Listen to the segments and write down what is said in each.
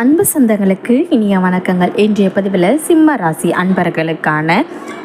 அன்பு சொந்தங்களுக்கு இனிய வணக்கங்கள். இன்றைய பதிவில் சிம்ம ராசி அன்பர்களுக்கான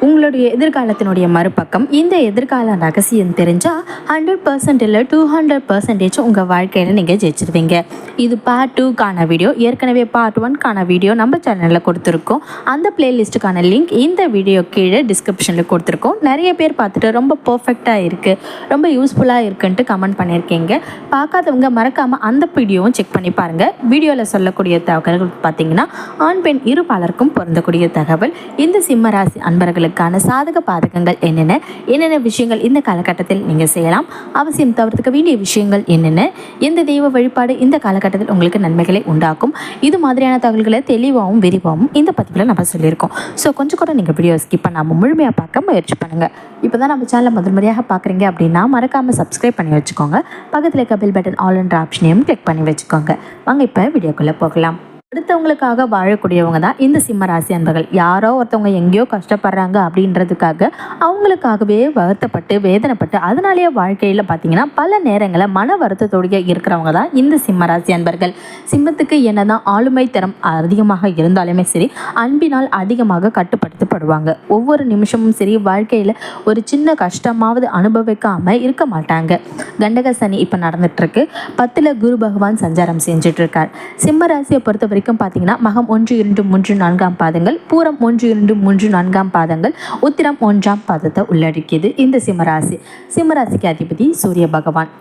உங்களுடைய எதிர்காலத்தினுடைய மறுபக்கம். இந்த எதிர்கால ரகசியம் தெரிஞ்சால் 100% இல்லை 200% உங்கள் வாழ்க்கையில் நீங்கள் ஜெயிச்சிருவீங்க. இது பார்ட் 2க்கான வீடியோ. ஏற்கனவே பார்ட் 1க்கான வீடியோ நம்ம சேனலில் கொடுத்துருக்கோம். அந்த பிளேலிஸ்ட்டுக்கான லிங்க் இந்த வீடியோ கீழே டிஸ்கிரிப்ஷனில் கொடுத்துருக்கோம். நிறைய பேர் பார்த்துட்டு ரொம்ப பர்ஃபெக்டாக இருக்குது, ரொம்ப யூஸ்ஃபுல்லாக இருக்குன்ட்டு கமெண்ட் பண்ணியிருக்கீங்க. பார்க்காதவங்க மறக்காமல் அந்த வீடியோவும் செக் பண்ணி பாருங்கள். வீடியோவில் சொல்லக்கூடிய தகவல்கள் பார்த்தீங்கன்னா ஆண் பெண் இருபாலருக்கும் பொருந்தக்கூடிய தகவல். இந்த சிம்ம ராசி அன்பர்களுக்கான சாதக பாதகங்கள் என்னென்ன விஷயங்கள் இந்த காலகட்டத்தில் நீங்கள் செய்யலாம், அவசியம் தவிர்த்துக்க வேண்டிய விஷயங்கள் என்னென்ன, எந்த தெய்வ வழிபாடு இந்த காலகட்டத்தில் உங்களுக்கு நன்மைகளை உண்டாக்கும், இது மாதிரியான தகவல்களை தெளிவாகவும் விரிவாகவும் இந்த பதிவில் நம்ம சொல்லியிருக்கோம். ஸோ கொஞ்சம் கூட நீங்கள் வீடியோ ஸ்கிப் பண்ணாமல் முழுமையாக பார்க்க முயற்சி பண்ணுங்கள். இப்போ தான் நம்ம சேனலை முதல் முறையாக பார்க்குறீங்க அப்படின்னா மறக்காமல் சப்ஸ்கிரைப் பண்ணி வச்சுக்கோங்க. பக்கத்தில் இருக்க பெல் பட்டன் ஆல் என்ற ஆப்ஷனையும் கிளிக் பண்ணி வச்சுக்கோங்க. வாங்க இப்போ வீடியோக்குள்ளே போகலாம். அடுத்தவங்களுக்காக வாழக்கூடியவங்க தான் இந்த சிம்ம ராசி அன்பர்கள். யாரோ ஒருத்தவங்க எங்கேயோ கஷ்டப்படுறாங்க அப்படின்றதுக்காக அவங்களுக்காகவே வருத்தப்பட்டு வேதனைப்பட்டு அதனாலேயே வாழ்க்கையில் பார்த்தீங்கன்னா பல நேரங்களில் மன வருத்தத்தோடைய இருக்கிறவங்க தான் இந்த சிம்ம ராசி அன்பர்கள். சிம்மத்துக்கு என்னதான் ஆளுமை தரம் அதிகமாக இருந்தாலுமே சரி, அன்பினால் அதிகமாக கட்டுப்படுத்தப்படுவாங்க. ஒவ்வொரு நிமிஷமும் சரி, வாழ்க்கையில் ஒரு சின்ன கஷ்டமாவது அனுபவிக்காமல் இருக்க மாட்டாங்க. கண்டக சனி இப்போ நடந்துட்டுருக்கு. 10ல் குரு பகவான் சஞ்சாரம் செஞ்சிட்ருக்கார். சிம்ம ராசியை பொறுத்த வரைக்கும் பார்த்தீங்கன்னா மகம் 1, 2, 3, 4 பாதங்கள், பூரம் 1, 2, 3, 4 பாதங்கள், உத்திரம் 1ஆம் பாதத்தை உள்ளடக்கியது இந்த சிம்மராசி. சிம்மராசிக்கு அதிபதி சூரிய பகவான்.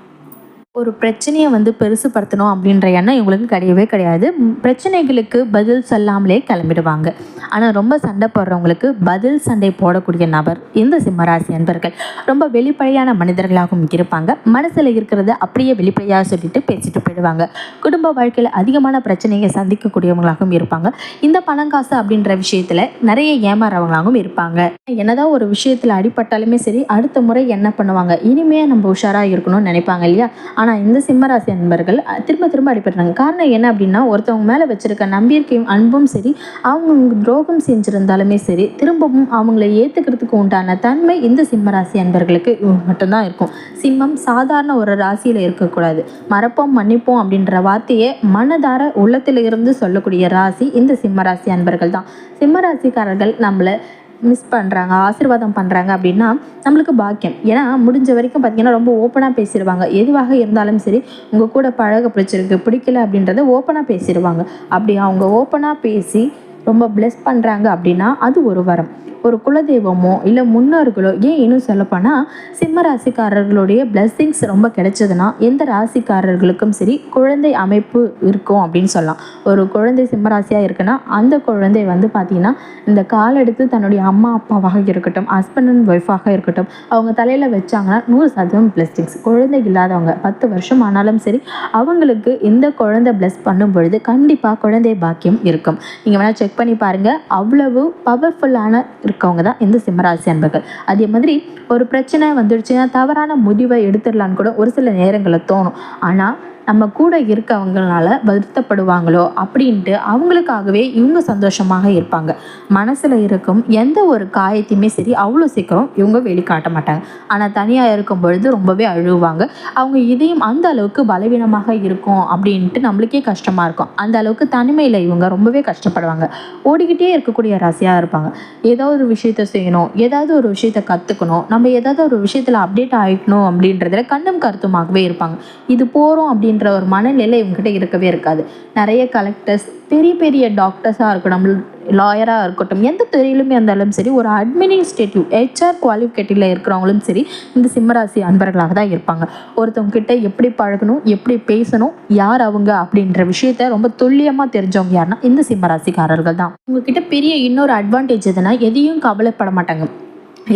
ஒரு பிரச்சனையை பெருசுப்படுத்தணும் அப்படின்ற எண்ணம் இவங்களுக்கு கிடையவே கிடையாது. பிரச்சனைகளுக்கு பதில் சொல்லாமலே கிளம்பிடுவாங்க. ஆனால் ரொம்ப சண்டை போடுறவங்களுக்கு பதில் சண்டை போடக்கூடிய நபர் இந்த சிம்மராசி அன்பர்கள். ரொம்ப வெளிப்படையான மனிதர்களாகவும் இருப்பாங்க. மனசில் இருக்கிறத அப்படியே வெளிப்படையாக சொல்லிட்டு பேசிட்டு போயிடுவாங்க. குடும்ப வாழ்க்கையில் அதிகமான பிரச்சனையை சந்திக்கக்கூடியவங்களாகவும் இருப்பாங்க. இந்த பணங்காசு அப்படின்ற விஷயத்தில் நிறைய ஏமாறவங்களாகவும் இருப்பாங்க. என்னதான் ஒரு விஷயத்தில் அடிபட்டாலுமே சரி, அடுத்த முறை என்ன பண்ணுவாங்க, இனிமே நம்ம உஷாராக இருக்கணும்னு நினைப்பாங்க இல்லையா? ஆனால் இந்த சிம்மராசி அன்பர்கள் திரும்ப அடிபடுறாங்க. காரணம் என்ன அப்படின்னா, ஒருத்தவங்க மேலே வச்சிருக்க நம்பிக்கையும் அன்பும் சரி, அவங்க துரோகம் செஞ்சுருந்தாலுமே சரி, திரும்பவும் அவங்கள ஏற்றுக்கிறதுக்கு உண்டான தன்மை இந்த சிம்மராசி அன்பர்களுக்கு மட்டும்தான் இருக்கும். சிம்மம் சாதாரண ஒரு ராசியில் இருக்கக்கூடாது. மறப்போம் மன்னிப்போம் அப்படின்ற வார்த்தையை மனதார உள்ளத்தில் இருந்து சொல்லக்கூடிய ராசி இந்த சிம்மராசி அன்பர்கள் தான். சிம்மராசிக்காரர்கள் நம்மளை மிஸ் பண்ணுறாங்க, ஆசீர்வாதம் பண்ணுறாங்க அப்படின்னா நம்மளுக்கு பாக்கியம். ஏன்னா முடிஞ்ச வரைக்கும் பார்த்திங்கன்னா ரொம்ப ஓப்பனாக பேசிடுவாங்க. எதுவாக இருந்தாலும் சரி, உங்கள் கூட பழக பிடிக்கல அப்படின்றத ஓப்பனாக பேசிடுவாங்க. அப்படி அவங்க ஓப்பனாக பேசி ரொம்ப பிளெஸ் பண்ணுறாங்க அப்படின்னா அது ஒரு வரம். ஒரு குலதெய்வமோ இல்லை முன்னோர்களோ, ஏன் இன்னும் சொல்லப்போனால் சிம்ம ராசிக்காரர்களுடைய பிளெஸ்ஸிங்ஸ் ரொம்ப கிடைச்சதுன்னா எந்த ராசிக்காரர்களுக்கும் சரி குழந்தை அமைப்பு இருக்கும் அப்படின்னு சொல்லலாம். ஒரு குழந்தை சிம்ம ராசியாக இருக்குன்னா அந்த குழந்தை பார்த்திங்கன்னா இந்த கால் எடுத்து தன்னுடைய அம்மா அப்பாவாக இருக்கட்டும், ஹஸ்பண்ட் அண்ட் ஒய்ஃபாக இருக்கட்டும், அவங்க தலையில் வச்சாங்கன்னா 100% பிளெஸ்ஸிங்ஸ். குழந்தை இல்லாதவங்க 10 வருஷம் ஆனாலும் சரி, அவங்களுக்கு இந்த குழந்தை பிளெஸ் பண்ணும் பொழுது கண்டிப்பாக குழந்தை பாக்கியம் இருக்கும். நீங்கள் வேணால் செக் பண்ணி பாருங்கள். அவ்வளவு பவர்ஃபுல்லான இருக்கவங்க தான் இந்த சிம்மராசி அன்பர்கள். அதே மாதிரி ஒரு பிரச்சனை வந்துடுச்சுன்னா தவறான முடிவை எடுத்துடலான்னு கூட ஒரு சில நேரங்களில் தோணும். ஆனால் நம்ம கூட இருக்கவங்களால வருத்தப்படுவாங்களோ அப்படின்ட்டு அவங்களுக்காகவே இவங்க சந்தோஷமாக இருப்பாங்க. மனசில் இருக்கும் எந்த ஒரு காயத்தையுமே சரி அவ்வளோ சீக்கிரம் இவங்க வெளிக்காட்ட மாட்டாங்க. ஆனால் தனியாக இருக்கும் பொழுது ரொம்பவே அழுவாங்க. அவங்க இதயம் அந்த அளவுக்கு பலவீனமாக இருக்கும் அப்படின்ட்டு நம்மளுக்கே கஷ்டமாக இருக்கும். அந்த அளவுக்கு தனிமையில் இவங்க ரொம்பவே கஷ்டப்படுவாங்க. ஓடிக்கிட்டே இருக்கக்கூடிய ராசியாக இருப்பாங்க. ஏதாவது ஒரு விஷயத்த செய்யணும், ஏதாவது ஒரு விஷயத்த கற்றுக்கணும், நம்ம ஏதாவது ஒரு விஷயத்தில் அப்டேட் ஆகிக்கணும் அப்படின்றதுல கண்ணும் கருத்துமாகவே இருப்பாங்க. இது போகிறோம் அப்படின்னு ஒரு மனநிலை இவங்ககிட்ட இருக்கவே இருக்காது. நிறைய கலெக்டர்ஸ், பெரிய பெரிய டாக்டர்ஸாக இருக்கட்டும், லாயராக இருக்கட்டும், எந்த துறையிலுமே இருந்தாலும் சரி, ஒரு அட்மினிஸ்ட்ரேட்டிவ் HR குவாலிஃபிகேட்டிவ்ல இருக்கிறவங்களும் சரி இந்த சிம்மராசி அன்பர்களாக தான் இருப்பாங்க. ஒருத்தவங்க கிட்ட எப்படி பழகணும், எப்படி பேசணும், யார் அவங்க அப்படின்ற விஷயத்த ரொம்ப துல்லியமாக தெரிஞ்சவங்க யாருன்னா இந்த சிம்மராசிக்காரர்கள் தான். உங்ககிட்ட பெரிய இன்னொரு அட்வான்டேஜ் எதுனா, எதையும் கவலைப்பட மாட்டாங்க,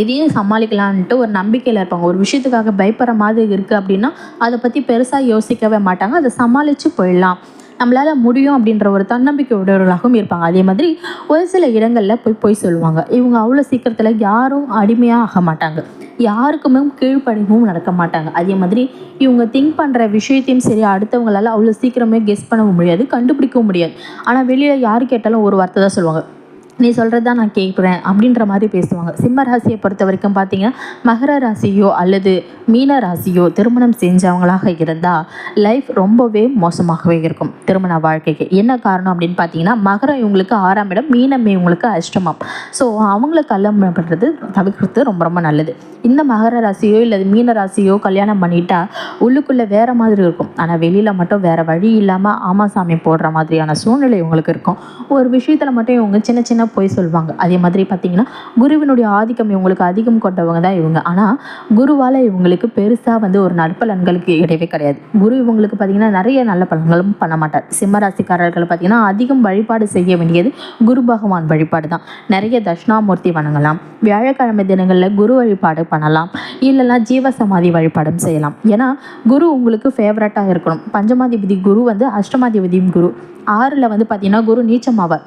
எதையும் சமாளிக்கலான்ட்டு ஒரு நம்பிக்கையில் இருப்பாங்க. ஒரு விஷயத்துக்காக பயப்படுற மாதிரி இருக்குது அப்படின்னா அதை பற்றி பெருசாக யோசிக்கவே மாட்டாங்க. அதை சமாளித்து போயிடலாம், நம்மளால் முடியும் அப்படின்ற ஒரு தன்னம்பிக்கை உடையவர்களாகவும் இருப்பாங்க. அதே மாதிரி ஒரு சில இடங்களில் போய் சொல்லுவாங்க. இவங்க அவ்வளோ சீக்கிரத்தில் யாரும் அடிமையாக ஆக மாட்டாங்க, யாருக்குமே கீழ்ப்படிவும் நடக்க மாட்டாங்க. அதே மாதிரி இவங்க திங்க் பண்ணுற விஷயத்தையும் சரி அடுத்தவங்களால் அவ்வளோ சீக்கிரமே கெஸ் பண்ண முடியாது, கண்டுபிடிக்கவும் முடியாது. ஆனால் வெளியில் யார் கேட்டாலும் ஒரு வார்த்தை தான் சொல்லுவாங்க, நீ சொல்கிறது தான் நான் கேட்குறேன் அப்படின்ற மாதிரி பேசுவாங்க. சிம்ம ராசியை பொறுத்த வரைக்கும் பார்த்தீங்கன்னா மகர ராசியோ அல்லது மீன ராசியோ திருமணம் செஞ்சவங்களாக இருந்தால் லைஃப் ரொம்பவே மோசமாகவே இருக்கும் திருமண வாழ்க்கைக்கு. என்ன காரணம் அப்படின்னு பார்த்தீங்கன்னா மகரம் இவங்களுக்கு 6ஆம் இடம், மீனம் இவங்களுக்கு அஷ்டமம். ஸோ அவங்கள கல்யாணம் பண்ணுறது தவிர்க்கிறது ரொம்ப ரொம்ப நல்லது. இந்த மகர ராசியோ இல்லை மீன ராசியோ கல்யாணம் பண்ணிட்டா உள்ளுக்குள்ளே வேறு மாதிரி இருக்கும், ஆனால் வெளியில் மட்டும் வேறு வழி இல்லாமல் ஆமாசாமி போடுற மாதிரியான சூழ்நிலை இவங்களுக்கு இருக்கும். ஒரு விஷயத்தில் மட்டும் இவங்க சின்ன சின்ன போய் சொல்லுவாங்க. அதே மாதிரி பார்த்தீங்கன்னா குருவினுடைய ஆதிக்கம் இவங்களுக்கு அதிகம் கொண்டவங்க தான் இவங்க. ஆனால் குருவால் இவங்களுக்கு பெருசாக ஒரு நற்பலன்களுக்கு கிடையவே கிடையாது. குரு இவங்களுக்கு பார்த்தீங்கன்னா நிறைய நல்ல பலன்களும் பண்ண மாட்டார். சிம்மராசிக்காரர்கள் பார்த்தீங்கன்னா அதிகம் வழிபாடு செய்ய வேண்டியது குரு பகவான் வழிபாடு தான். நிறைய தட்சிணாமூர்த்தி வணங்கலாம், வியாழக்கிழமை தினங்களில் குரு வழிபாடு பண்ணலாம், இல்லைன்னா ஜீவசமாதி வழிபாடும் செய்யலாம். ஏன்னா குரு உங்களுக்கு ஃபேவரட்டாக இருக்கணும். பஞ்சமாதிபதி குரு அஷ்டமாதிபதியும் குரு 6ல் பார்த்தீங்கன்னா குரு நீச்சமாவார்.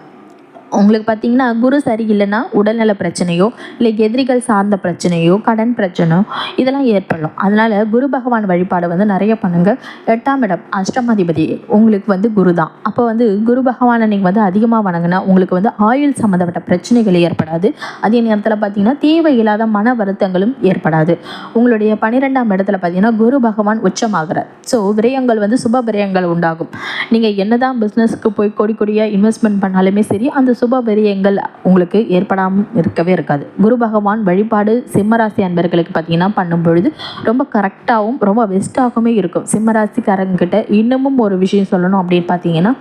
உங்களுக்கு பார்த்தீங்கன்னா குரு சரியில்லைன்னா உடல்நல பிரச்சனையோ இல்லை எதிரிகள் சார்ந்த பிரச்சனையோ கடன் பிரச்சனையோ இதெல்லாம் ஏற்படும். அதனால் குரு பகவான் வழிபாடு நிறைய பண்ணுங்கள். 8ஆம் இடம் அஷ்டமாதிபதி உங்களுக்கு குரு தான். அப்போ குரு பகவானை நீங்கள் அதிகமாக வணங்கினா உங்களுக்கு ஆயுள் சம்மந்தப்பட்ட பிரச்சனைகள் ஏற்படாது. அதே நேரத்தில் பார்த்தீங்கன்னா தேவையில்லாத மன வருத்தங்களும் ஏற்படாது. உங்களுடைய 12ஆம் இடத்துல பார்த்தீங்கன்னா குரு பகவான் உச்சமாகிறார். ஸோ விரயங்கள் சுப விரயங்கள் உண்டாகும். நீங்கள் என்னதான் பிஸ்னஸ்க்கு போய் கொடியாக இன்வெஸ்ட்மெண்ட் பண்ணாலுமே சரி அந்த சுப விரயங்கள் உங்களுக்கு ஏற்படாமல் இருக்கவே இருக்காது. குரு பகவான் வழிபாடு சிம்மராசி அன்பர்களுக்கு பார்த்தீங்கன்னா பண்ணும் பொழுது ரொம்ப கரெக்டாகவும் ரொம்ப பெஸ்ட்டாகவுமே இருக்கும். சிம்மராசிக்காரங்கிட்ட இன்னமும் ஒரு விஷயம் சொல்லணும் அப்படின்னு பார்த்தீங்கன்னா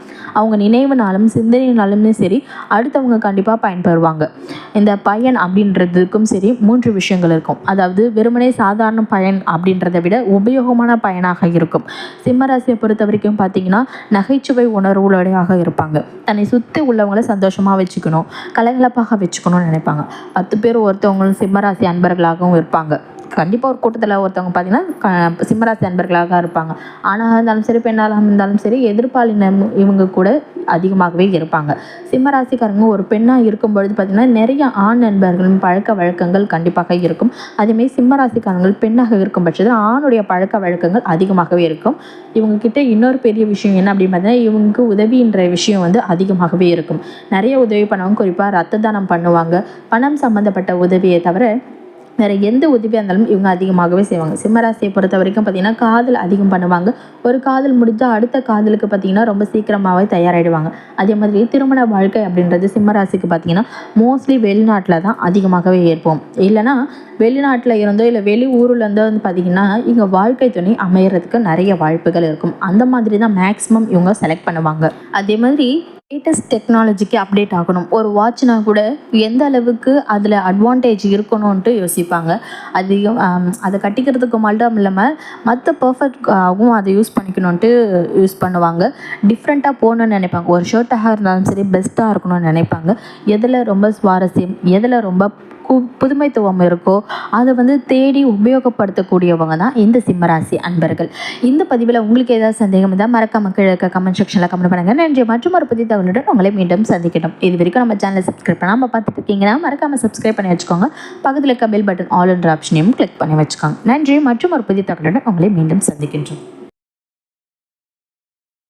அவங்க நினைவுனாலும் சிந்தனைனாலுமே சரி அடுத்தவங்க கண்டிப்பாக பயன்பெறுவாங்க. இந்த பயன் அப்படின்றதுக்கும் சரி 3 விஷயங்கள் இருக்கும். அதாவது வெறுமனே சாதாரண பயன் அப்படின்றத விட உபயோகமான பயனாக இருக்கும். சிம்மராசியை பொறுத்த வரைக்கும் பார்த்தீங்கன்னா நகைச்சுவை உணர்வுடையாக இருப்பாங்க. தன்னை சுற்றி உள்ளவங்களை சந்தோஷமாக வச்சுக்கணும், கலகலப்பாக வச்சுக்கணும்னு நினைப்பாங்க. 10 பேர் ஒருத்தவங்களும் சிம்மராசி அன்பர்களாகவும் இருப்பாங்க. கண்டிப்பாக ஒரு கூட்டத்தில் ஒருத்தவங்க பார்த்தீங்கன்னா சிம்மராசி அன்பர்களாக இருப்பாங்க. ஆணாக இருந்தாலும் சரி பெண்ணாக இருந்தாலும் சரி எதிர்ப்பாளினம் இவங்க கூட அதிகமாகவே இருப்பாங்க. சிம்மராசிக்காரங்க ஒரு பெண்ணாக இருக்கும் பொழுது பார்த்திங்கன்னா நிறைய ஆண் நண்பர்களின் பழக்க வழக்கங்கள் கண்டிப்பாக இருக்கும். அதேமாதிரி சிம்மராசிக்காரங்கள் பெண்ணாக இருக்கும் பட்சத்தில் ஆணுடைய பழக்க வழக்கங்கள் அதிகமாகவே இருக்கும். இவங்கக்கிட்ட இன்னொரு பெரிய விஷயம் என்ன அப்படின்னு பார்த்தீங்கன்னா இவங்களுக்கு உதவின்ற விஷயம் அதிகமாகவே இருக்கும். நிறைய உதவி பண்ணுவாங்க. குறிப்பாக ரத்த தானம் பண்ணுவாங்க. பணம் சம்மந்தப்பட்ட உதவியை தவிர வேறு எந்த உதவியாக இருந்தாலும் இவங்க அதிகமாகவே செய்வாங்க. சிம்மராசியை பொறுத்த வரைக்கும் பார்த்திங்கன்னா காதல் அதிகம் பண்ணுவாங்க. ஒரு காதல் முடிஞ்சால் அடுத்த காதலுக்கு பார்த்திங்கன்னா ரொம்ப சீக்கிரமாகவே தயாராகிடுவாங்க. அதே மாதிரி திருமண வாழ்க்கை அப்படின்றது சிம்மராசிக்கு பார்த்திங்கன்னா மோஸ்ட்லி வெளிநாட்டில் தான் அதிகமாகவே ஏற்போம். இல்லைனா வெளிநாட்டில் இருந்தோ இல்லை வெளி ஊரில் இருந்தோ பார்த்திங்கன்னா இங்கே வாழ்க்கை துணை அமையறதுக்கு நிறைய வாய்ப்புகள் இருக்கும். அந்த மாதிரி தான் மேக்ஸிமம் இவங்க செலக்ட் பண்ணுவாங்க. அதே மாதிரி லேட்டஸ்ட் டெக்னாலஜிக்கு அப்டேட் ஆகணும். ஒரு வாட்ச்னா கூட எந்த அளவுக்கு அதில் அட்வான்டேஜ் இருக்கணும்ன்ட்டு யோசிப்பாங்க. அதிகம் அதை கட்டிக்கிறதுக்கு மட்டும் இல்லாமல் மற்ற பர்ஃபெக்டாகவும் அதை யூஸ் பண்ணிக்கணுன்ட்டு யூஸ் பண்ணுவாங்க. டிஃப்ரெண்ட்டாக போகணுன்னு நினைப்பாங்க. ஒரு ஷர்ட்டாக இருந்தாலும் சரி பெஸ்ட்டாக இருக்கணும்னு நினைப்பாங்க. எதில் ரொம்ப சுவாரஸ்யம் எதில் ரொம்ப புதுமைத்துவம் இருக்கோ அதை தேடி உபயோகப்படுத்தக்கூடியவங்க தான் இந்த சிம்மராசி அன்பர்கள். இந்த பதிவில் உங்களுக்கு ஏதாவது சந்தேகம் இருந்தால் மறக்காம கீழே கமெண்ட் செக்ஷனில் கமெண்ட் பண்ணுங்கள். நன்றி. மற்றும் ஒரு புதிய தகவலுடன் உங்களை மீண்டும் சந்திக்கணும். இது வரைக்கும் நம்ம சேனலை சப்ஸ்கிரைப் பண்ணாமல் பார்த்துட்டு இருக்கீங்கன்னா மறக்காமல் சப்ஸ்கிரைப் பண்ணி வச்சுக்கோங்க. பக்கத்தில் இருக்க பெல் பட்டன் ஆல் என்ற ஆப்ஷனையும் கிளிக் பண்ணி வச்சுக்கோங்க. நன்றி. மற்றும் ஒரு புதிய தகவலுடன் உங்களை மீண்டும் சந்திக்கின்றோம்.